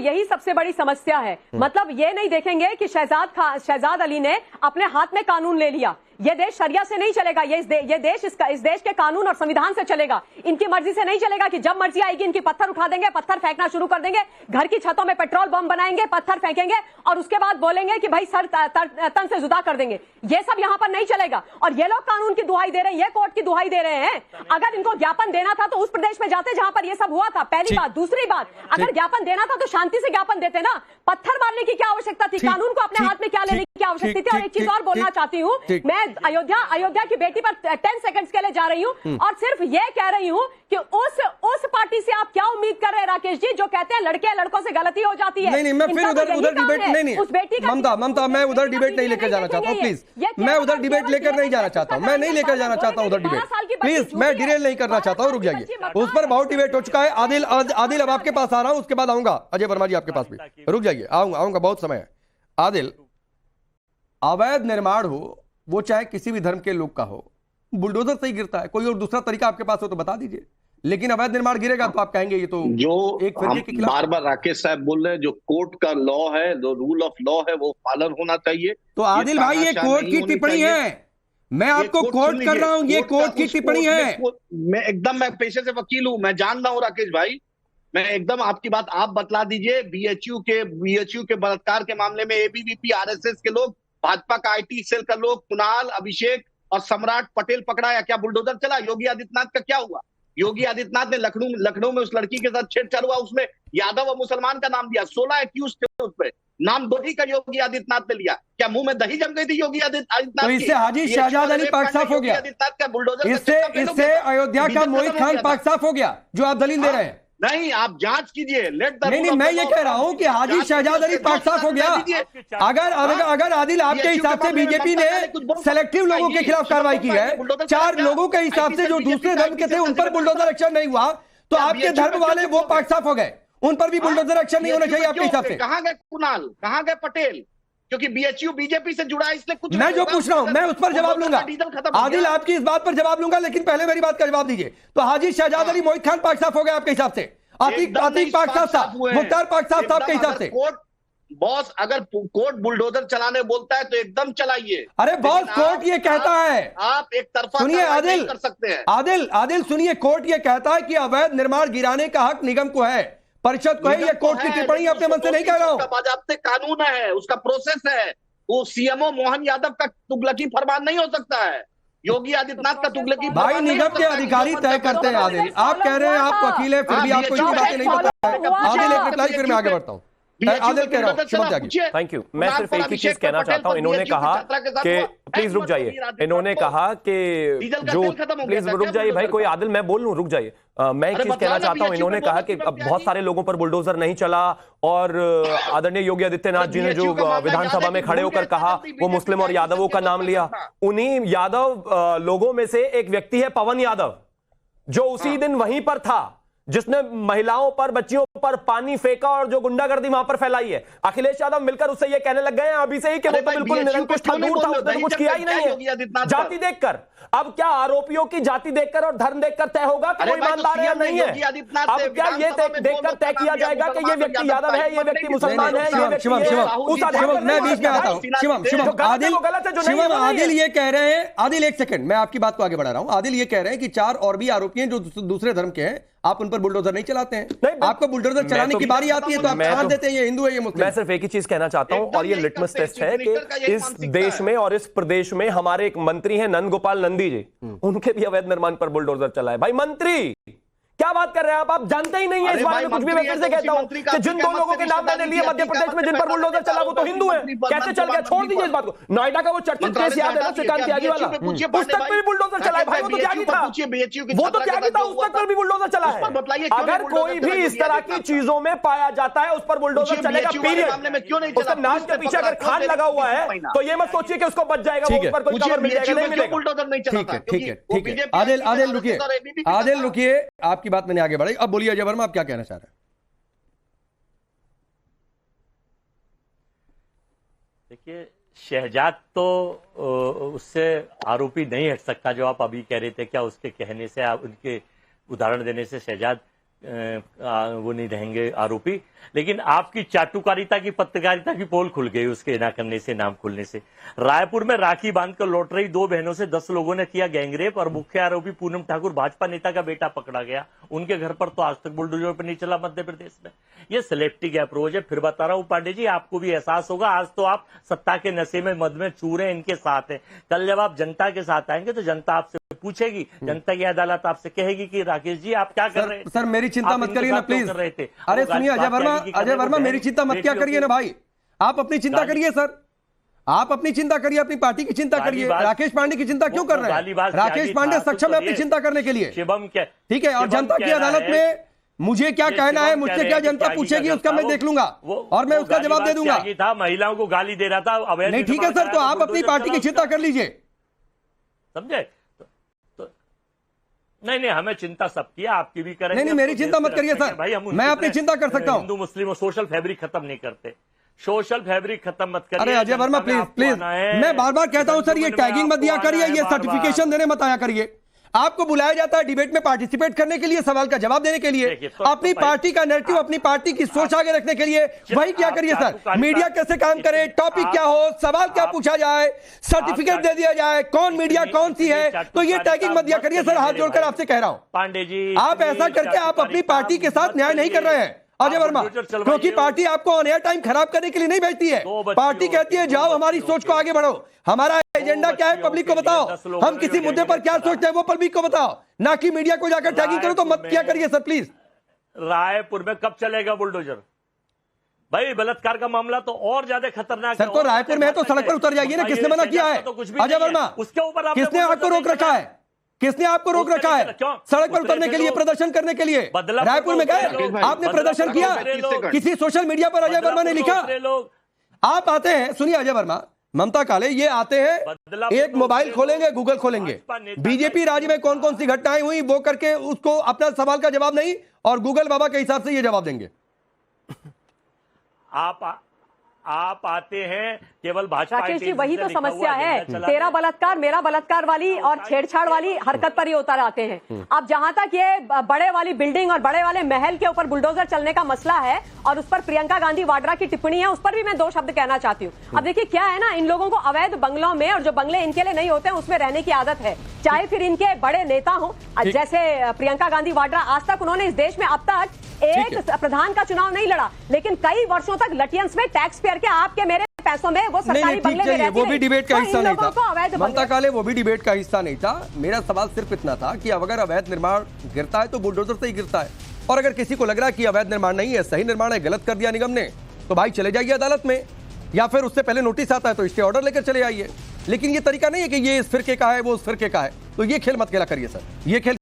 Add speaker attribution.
Speaker 1: यही सबसे बड़ी समस्या है। मतलब ये नहीं देखेंगे कि शहजाद अली ने अपने हाथ में कानून ले लिया। ये देश शरिया से नहीं चलेगा, ये देश इस देश के कानून और संविधान से चलेगा। इनकी मर्जी से नहीं चलेगा कि जब मर्जी आएगी इनकी पत्थर उठा देंगे, पत्थर फेंकना शुरू कर देंगे, घर की छतों में पेट्रोल बम बनाएंगे, पत्थर फेंकेंगे और उसके बाद बोलेंगे कि भाई सर तन से जुदा कर देंगे। ये सब यहां पर नहीं चलेगा। और ये लोग कानून की दुहाई दे रहे हैं, ये कोर्ट की दुहाई दे रहे हैं। अगर इनको ज्ञापन देना था तो उस प्रदेश में जाते जहां पर ये सब हुआ था, पहली बात। दूसरी बात, अगर ज्ञापन देना था तो शांति से ज्ञापन देते ना। पत्थर मारने की क्या आवश्यकता थी? कानून को अपने हाथ में क्या लेने की आवश्यकता थी? और एक चीज और बोलना चाहती हूँ, मैं अयोध्या की बेटी पर 10 सेकंड्स के लिए जा रही हूं और सिर्फ ये कह रही हूं कि उस पार्टी से आप क्या उम्मीद कर रहे हैं राकेश जी, जो कहते हैं लड़के लड़कों से गलती हो जाती है।
Speaker 2: नहीं, मैं फिर उधर डिबेट नहीं,
Speaker 1: उस बेटी का
Speaker 2: ममता मैं उधर डिबेट नहीं लेकर जाना चाहता हूं, प्लीज। मैं उधर डिबेट लेकर नहीं जाना चाहता हूं, मैं नहीं लेकर जाना चाहता हूं उधर डिबेट, प्लीज। मैं डिरेल नहीं करना चाहता हूं, रुक जाइए। उस पर बहुत डिबेट हो चुका है। आदिल अब आपके पास आ रहा हूं, उसके बाद आऊंगा अजय वर्मा जी आपके पास भी। रुक जाइए, आऊंगा, बहुत समय है। आदिल, अवैध निर्माण हो वो चाहे किसी भी धर्म के लोग का हो, बुलडोजर से ही गिरता है। कोई और दूसरा तरीका आपके पास हो तो बता दीजिए, लेकिन अवैध निर्माण गिरेगा तो आप कहेंगे ये तो
Speaker 3: जो
Speaker 2: एक
Speaker 3: हम बार बार राकेश साहब बोल रहे हैं, जो कोर्ट का लॉ है, जो रूल ऑफ लॉ है, वो पालन होना चाहिए।
Speaker 2: तो आदिल भाई ये कोर्ट की टिप्पणी है, मैं आपको कोर्ट कर रहा हूं, ये कोर्ट की टिप्पणी है।
Speaker 3: मैं पेशे से वकील हूं, मैं जान रहा हूं राकेश भाई। मैं एकदम आपकी बात आप बतला दीजिए। बीएचयू के बलात्कार के मामले में एबीवीपी आरएसएस के लोग, भाजपा का आईटी सेल का लोग, कुणाल, अभिषेक और सम्राट पटेल पकड़ाया, क्या बुलडोजर चला? योगी आदित्यनाथ का क्या हुआ? योगी आदित्यनाथ ने लखनऊ में उस लड़की के साथ छेड़छाड़ हुआ, उसमें यादव और मुसलमान का नाम दिया, 16 एक्यूज थे उसमें, नाम 2 ही का योगी आदित्यनाथ ने लिया। क्या मुंह में दही जम गई थी योगी आदित्यनाथ?
Speaker 2: तो इससे हाजी शहजाद अली पाक साफ हो गया, इससे अयोध्या का मोहित खान पाक साफ हो गया जो आप दलील दे रहे हैं।
Speaker 3: नहीं, आप जांच कीजिए।
Speaker 2: नहीं, मैं ये कह रहा हूं कि हाजी शहजाद अली पाक साफ हो गया। अगर आदिल आपके हिसाब से बीजेपी ने सेलेक्टिव लोगों के खिलाफ कार्रवाई की है, 4 लोगों के हिसाब से जो दूसरे धर्म के थे उन पर बुलडोजर एक्शन नहीं हुआ, तो आपके धर्म वाले वो पाक साफ हो गए, उन पर भी बुलडोजर एक्शन नहीं होना चाहिए आपके हिसाब से?
Speaker 3: कहां गए कुणाल, कहां गए पटेल? क्योंकि बीएचयू बीजेपी से जुड़ा है, इसलिए कुछ
Speaker 2: मैं जो पूछ रहा हूं मैं उस पर जवाब लूंगा। आदिल आपकी इस बात पर जवाब लूंगा, लेकिन पहले मेरी बात का जवाब दीजिए। तो हाजी शहजाद अली मोहित खान पाक साफ हो गया आपके हिसाब से? आतिक पाक साफ था, मुख्तार पाक साफ था आपके हिसाब से?
Speaker 3: बॉस, अगर कोर्ट बुलडोजर चलाने बोलता है तो एकदम चलाइए।
Speaker 2: अरे बॉस, कोर्ट ये कहता है,
Speaker 3: आप एक तरफा
Speaker 2: सुनिए आदिल,
Speaker 3: कर सकते हैं।
Speaker 2: आदिल सुनिए, कोर्ट ये कहता है कि अवैध निर्माण गिराने का हक निगम को है, परिषद को है। ये कोर्ट की टिप्पणी अपने मन से नहीं कह रहा हूं।
Speaker 3: बाज़ाब्ते कानून है, उसका प्रोसेस है। वो सीएमओ मोहन यादव का तुगलकी फरमान नहीं हो सकता है, योगी आदित्यनाथ का तुगलकी
Speaker 2: भाई निगम के अधिकारी तय करते हैं। आदिल आप कह रहे हैं आप वकील है, फिर भी आपको इतनी बातें नहीं पता है। आदिल एक रिप्लाई, फिर मैं आगे बढ़ता हूँ। आदिल कह रहा हूँ,
Speaker 4: थैंक यू। मैं सिर्फ एक ही चीज कहना चाहता हूं। इन्होंने कहा कि प्लीज रुक जाइए, इन्होंने कहा कि जो प्लीज रुक जाइए भाई, कोई आदिल मैं बोल लूं, रुक जाइए। मैं एक चीज कहना चाहता हूं। इन्होंने कहा कि बहुत सारे लोगों पर बुलडोजर नहीं चला और आदरणीय योगी आदित्यनाथ जी ने जो विधानसभा में खड़े होकर कहा वो मुस्लिम और यादवों का नाम लिया। उन्हीं यादव लोगों में से एक व्यक्ति है पवन यादव, जो उसी दिन वहीं पर था, जिसने महिलाओं पर, बच्चियों पर पानी फेंका और जो गुंडागर्दी वहां पर फैलाई है। अखिलेश यादव मिलकर उससे ये कहने लग गए हैं अभी से ही कि वो तो बिल्कुल निरंकुश था, दूर था, उसने कुछ किया ही नहीं है जाति देखकर। अब क्या आरोपियों की जाति देखकर और धर्म देखकर तय होगा कि वो ईमानदार या नहीं है? अब क्या ये देखकर तय किया जाएगा कि ये व्यक्ति यादव है, ये व्यक्ति मुसलमान है, ये व्यक्ति
Speaker 2: मैं बीच में आता हूं। शिवम आदिल ये कह रहे हैं, आदिल एक सेकंड, मैं आपकी बात को आगे बढ़ा रहा हूं। आदिल ये कह रहे हैं कि 4 और भी आरोपी हैं जो दूसरे धर्म के हैं, आप उन पर बुलडोजर नहीं चलाते हैं। आपको बुलडोजर चलाने की बारी आती है तो आप ठान देते हैं ये हिंदू है, ये मुस्लिम।
Speaker 4: मैं सिर्फ एक ही चीज कहना चाहता हूं, और ये लिटमस टेस्ट है कि इस देश में और इस प्रदेश में हमारे एक मंत्री हैं नंद गोपाल नंदी जी, उनके भी अवैध निर्माण पर बुलडोजर चला है। भाई मंत्री क्या बात कर रहे हैं आप जानते ही नहीं है इस बारे में कुछ भी। मैं फिर से कहता हूं कि जिन 2 लोगों के नाम मैंने लिए मध्य प्रदेश में जिन पर बुलडोजर चला वो तो हिंदू है, कैसे चल गया? छोड़ दीजिए इस बात को। नोएडा का वो चर्चित केस याद है ना, श्रीकांत त्यागी वाला, उस तक पर भी बुलडोजर चला है भाई, वो तो त्यागी था, वो तो त्यागी था, उस तक पर भी बुलडोजर चला है। अगर कोई भी इस तरह की चीजों में पाया जाता है उस पर बुलडोजर चलेगा, पीरियड। उसके नाम के पीछे अगर खान लगा हुआ है तो ये मत सोचिए कि उसको बच जाएगा, वो ऊपर कोई कवर मिल जाएगा, नहीं मिलेगा।
Speaker 2: ठीक है आदिल रुकिए, आदिल रुकिए, आपकी बात मैंने आगे बढ़ाई। अब बोलिए अजय वर्मा, आप क्या कहना चाह रहे हैं?
Speaker 5: देखिए, शहजाद तो उससे आरोपी नहीं हट सकता जो आप अभी कह रहे थे। क्या उसके कहने से, आप उनके उदाहरण देने से शहजाद वो नहीं रहेंगे आरोपी। लेकिन आपकी चाटुकारिता की, पत्रकारिता की पोल खुल गई उसके ना करने से, नाम खुलने से। रायपुर में राखी बांधकर लौट रही 2 बहनों से 10 लोगों ने किया गैंगरेप और मुख्य आरोपी पूनम ठाकुर भाजपा नेता का बेटा पकड़ा गया। उनके घर पर तो आज तक बुलडोजर पर नहीं चला मध्य प्रदेश में। ये सेलेक्टिव अप्रोच है। फिर बता रहा हूं पांडे जी, आपको भी एहसास होगा, आज तो आप सत्ता के नशे में, मद में चूर हैं, इनके साथ हैं। कल जब आप जनता के साथ आएंगे तो जनता आपसे पूछेगी, जनता की अदालत आपसे कहेगी कि राकेश जी आप क्या कर रहे थे।
Speaker 2: सर मेरी चिंता मत करिए ना प्लीज। अरे सुनिए अजय वर्मा मेरी चिंता मत क्या करिए ना भाई, आप अपनी चिंता करिए सर, आप अपनी चिंता करिए, अपनी पार्टी की चिंता करिए। राकेश पांडे की चिंता क्यों कर रहे हैं? राकेश पांडे सक्षम है अपनी चिंता करने के लिए,
Speaker 5: शिवम क्या,
Speaker 2: ठीक है। और जनता की अदालत में मुझे क्या कहना है, मुझसे क्या जनता पूछेगी उसका मैं देख लूंगा और मैं उसका जवाब दे दूंगा।
Speaker 5: था महिलाओं को गाली दे रहा था,
Speaker 2: नहीं ठीक है सर, तो आप अपनी पार्टी की चिंता कर लीजिए,
Speaker 5: समझे। नहीं हमें चिंता सबकी है, आपकी भी करेंगे।
Speaker 2: नहीं मेरी चिंता मत करिए सर, मैं अपनी चिंता कर सकता हूं।
Speaker 5: हिंदू मुस्लिम और सोशल फैब्रिक खत्म नहीं करते, सोशल फैब्रिक खत्म मत करिए।
Speaker 2: अरे अजय वर्मा प्लीज मैं बार बार कहता हूं सर, ये टैगिंग मत दिया करिए, ये सर्टिफिकेशन देने मत आया करिए। आपको बुलाया जाता है डिबेट में पार्टिसिपेट करने के लिए, सवाल का जवाब देने के लिए, अपनी पार्टी का नैरेटिव, अपनी पार्टी की सोच आगे रखने के लिए, वही क्या करिए सर। मीडिया कैसे काम करे, टॉपिक क्या हो, सवाल क्या पूछा जाए, सर्टिफिकेट दे दिया जाए, कौन मीडिया कौन सी है, तो ये टैगिंग मत दिया करिए सर। हाथ जोड़कर आपसे कह रहा हूं
Speaker 5: पांडे जी,
Speaker 2: आप ऐसा करके आप अपनी पार्टी के साथ न्याय नहीं कर रहे हैं अजय वर्मा, क्योंकि पार्टी आपको ऑन एयर टाइम खराब करने के लिए नहीं भेजती है। पार्टी कहती है जाओ हमारी सोच को आगे बढ़ो, हमारा एजेंडा क्या है पब्लिक को बताओ, हम किसी मुद्दे पर क्या सोचते हैं वो पब्लिक को बताओ, ना कि मीडिया को जाकर टैगिंग करो। तो मत क्या करिए सर प्लीज।
Speaker 5: रायपुर में कब चलेगा बुलडोजर? भाई बलात्कार का मामला तो और ज्यादा खतरनाक
Speaker 2: सर। तो रायपुर में है तो सड़क पर उतर जाइए ना, किसने मना किया है अजय वर्मा?
Speaker 5: उसके ऊपर
Speaker 2: किसने आपको रोक रखा है? किसने आपको रोक रखा है सड़क पर उतरने के लिए, प्रदर्शन करने के लिए? रायपुर में गए आपने, प्रदर्शन किया, किसी सोशल मीडिया पर अजय वर्मा ने लिखा? आप आते हैं, सुनिए अजय वर्मा, ममता काले ये आते हैं, एक मोबाइल खोलेंगे, गूगल खोलेंगे, बीजेपी राज्य में कौन कौन सी घटनाएं हुई वो करके उसको अपना सवाल का जवाब नहीं, और गूगल बाबा के हिसाब से ये जवाब देंगे।
Speaker 5: आप आते हैं केवल भाजपा।
Speaker 1: राकेश जी वही तो समस्या है, तेरा बलात्कार मेरा बलात्कार वाली और छेड़छाड़ वाली हरकत पर ही उतर आते हैं। अब जहां तक ये बड़े वाली बिल्डिंग और बड़े वाले महल के ऊपर बुलडोजर चलने का मसला है और उस पर प्रियंका गांधी वाड्रा की टिप्पणी है, उस पर भी मैं 2 शब्द कहना चाहती हूँ। अब देखिए क्या है ना, इन लोगों को अवैध बंगलों में, और जो बंगले इनके लिए नहीं होते हैं उसमें रहने की आदत है, चाहे फिर इनके बड़े नेता हो जैसे प्रियंका गांधी वाड्रा। आज तक उन्होंने इस देश में अब तक एक प्रधान का चुनाव नहीं लड़ा, लेकिन कई वर्षों तक लटियंस में टैक्स पेयर के आपके मेरे पैसों में वो सरकारी बंगले में रहती
Speaker 2: वो भी डिबेट का हिस्सा नहीं था ममता काले, वो भी डिबेट का हिस्सा नहीं था। मेरा सवाल सिर्फ इतना था कि अगर अवैध निर्माण गिरता है तो बुलडोजर से ही गिरता है, और अगर किसी को लग रहा है कि अवैध निर्माण नहीं है, सही निर्माण है, गलत कर दिया निगम ने, तो भाई चले जाइए अदालत में, या फिर उससे पहले नोटिस आता है तो स्टे ऑर्डर लेकर चले आइए। लेकिन ये तरीका नहीं है कि ये इस फिरके का है वो उस फिरके का है, तो ये खेल मत खेला करिए सर, ये खेल